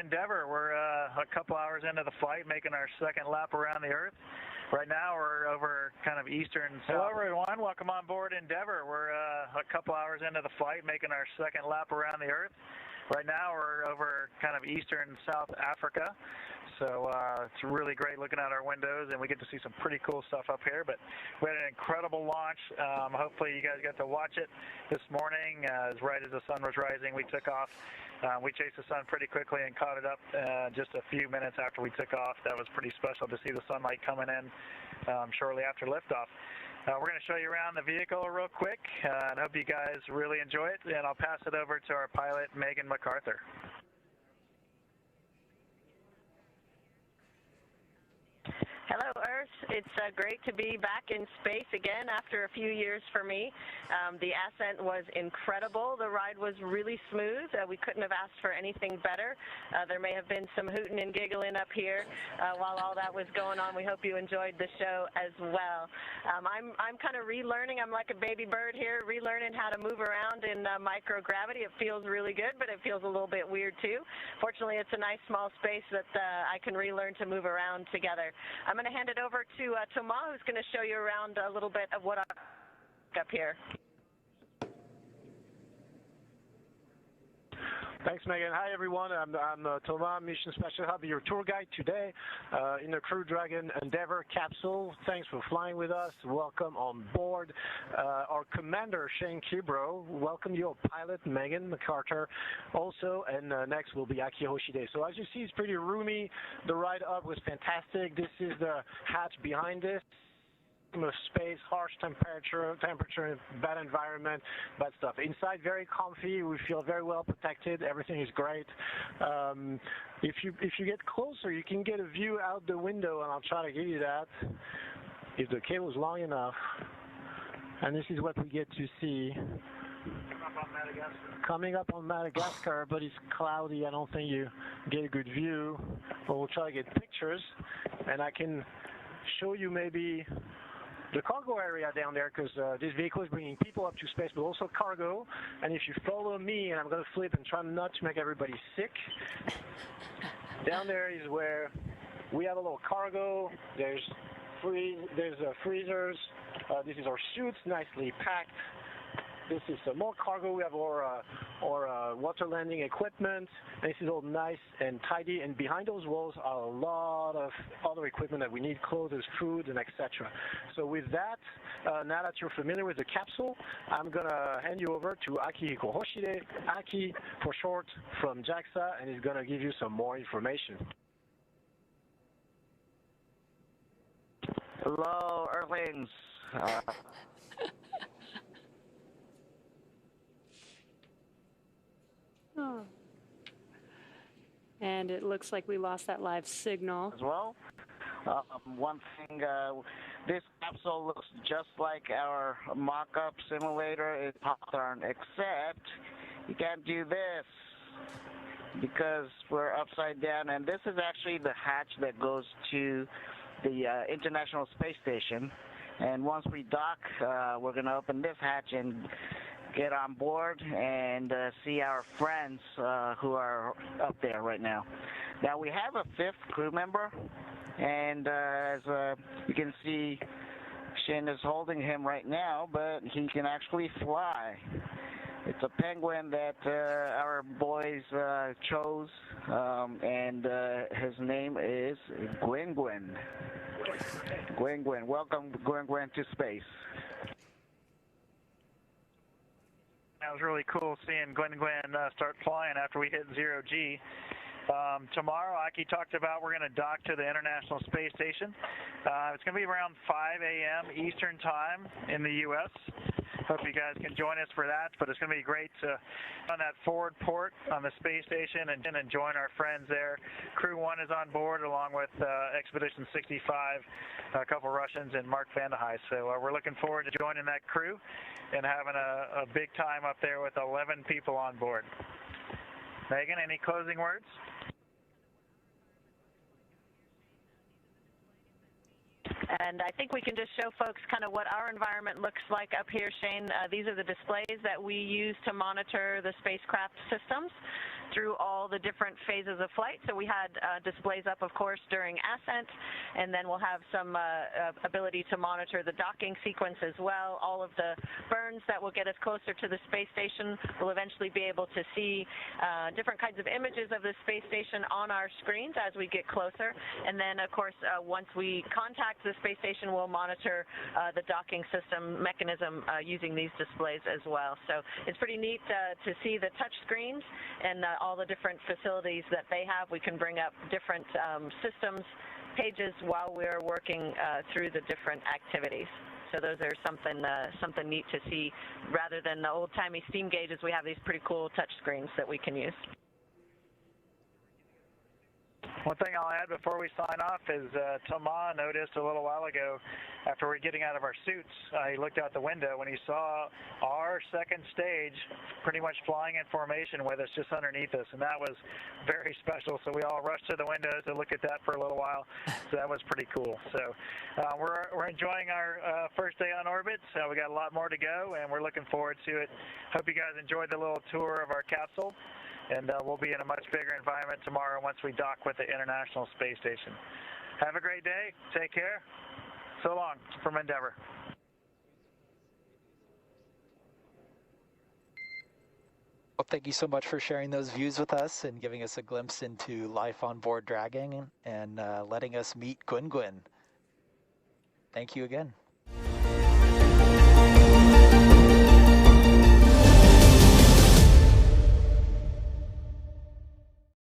Endeavour. We're a couple hours into the flight, making our second lap around the Earth. Right now, we're over kind of eastern. Hello, everyone. Welcome on board Endeavour. We're a couple hours into the flight, making our second lap around the Earth. Right now, we're over kind of eastern South Africa. So it's really great looking out our windows, and we get to see some pretty cool stuff up here. But we had an incredible launch. Hopefully you guys got to watch it this morning. Right as the sun was rising, we took off. We chased the sun pretty quickly and caught it up just a few minutes after we took off. That was pretty special to see the sunlight coming in shortly after liftoff. We're going to show you around the vehicle real quick, and I hope you guys really enjoy it. And I'll pass it over to our pilot, Megan McArthur. Hello, Earth. It's great to be back in space again after a few years for me. The ascent was incredible. The ride was really smooth. We couldn't have asked for anything better. There may have been some hooting and giggling up here while all that was going on. We hope you enjoyed the show as well. I'm kind of relearning. I'm like a baby bird here, relearning how to move around in microgravity. It feels really good, but it feels a little bit weird too. Fortunately, it's a nice small space that I can relearn to move around together. I'm going to hand it over to Thomas, who's going to show you around a little bit of what I'm up here. Thanks, Megan. Hi, everyone. I'm Thomas, Mission Special Hub, your tour guide today in the Crew Dragon Endeavour capsule. Thanks for flying with us. Welcome on board. Our commander, Shane Kimbrough. Welcome your pilot, Megan McArthur. Also, and next will be Akihiko Hoshide. So as you see, it's pretty roomy. The ride up was fantastic. This is the hatch behind this. Of space, harsh temperature, bad environment, bad stuff. Inside, very comfy. We feel very well protected. Everything is great. If you get closer, you can get a view out the window, and I'll try to give you that if the cable is long enough. And this is what we get to see. Coming up on Madagascar, but it's cloudy. I don't think you get a good view. But we'll try to get pictures, and I can show you maybe the cargo area down there, because this vehicle is bringing people up to space, but also cargo. And if you follow me, and I'm going to flip and try not to make everybody sick, down there is where we have a little cargo. There's freezers. This is our suits, nicely packed. This is some more cargo. We have our water landing equipment. And this is all nice and tidy. And behind those walls are a lot of other equipment that we need, clothes, food, and etc. So with that, now that you're familiar with the capsule, I'm going to hand you over to Akihiko Hoshide, Aki for short, from JAXA, and he's going to give you some more information. Hello, Earthlings. Oh. And it looks like we lost that live signal. As well. One thing, this capsule looks just like our mock-up simulator in Hawthorne, except you can't do this because we're upside down, and this is actually the hatch that goes to the International Space Station. And once we dock, we're going to open this hatch and get on board and see our friends who are up there right now. Now we have a fifth crew member, and as you can see, Shin is holding him right now, but he can actually fly. It's a penguin that our boys chose, and his name is Gwyn. Welcome, Gwyn, to space. That was really cool seeing Gwyn start flying after we hit 0G. Tomorrow, Aki talked about we're going to dock to the International Space Station. It's going to be around 5 a.m. Eastern Time in the U.S. Hope you guys can join us for that, but it's going to be great to on that forward port on the space station and join our friends there. Crew 1 is on board along with Expedition 65, a couple Russians, and Mark Vandehei. So we're looking forward to joining that crew and having a big time up there with 11 people on board. Megan, any closing words? And I think we can just show folks kind of what our environment looks like up here, Shane. These are the displays that we use to monitor the spacecraft systems. through all the different phases of flight. So we had displays up, of course, during ascent, and then we'll have some ability to monitor the docking sequence as well. All of the burns that will get us closer to the space station. We'll eventually be able to see different kinds of images of the space station on our screens as we get closer. And then, of course, once we contact the space station, we'll monitor the docking system mechanism using these displays as well. So it's pretty neat to see the touch screens and all the different facilities that they have. We can bring up different systems pages while we're working through the different activities. So those are something neat to see. Rather than the old-timey steam gauges, we have these pretty cool touch screens that we can use. One thing I'll add before we sign off is Thomas noticed a little while ago, after we were getting out of our suits, he looked out the window when he saw our second stage pretty much flying in formation with us just underneath us, and that was very special. So we all rushed to the windows to look at that for a little while. So that was pretty cool. So we're enjoying our first day on orbit. So we got a lot more to go, and we're looking forward to it. Hope you guys enjoyed the little tour of our capsule. And we'll be in a much bigger environment tomorrow once we dock with the International Space Station. Have a great day. Take care. So long from Endeavour. Well, thank you so much for sharing those views with us and giving us a glimpse into life on board Dragon and letting us meet Gwen. Thank you again.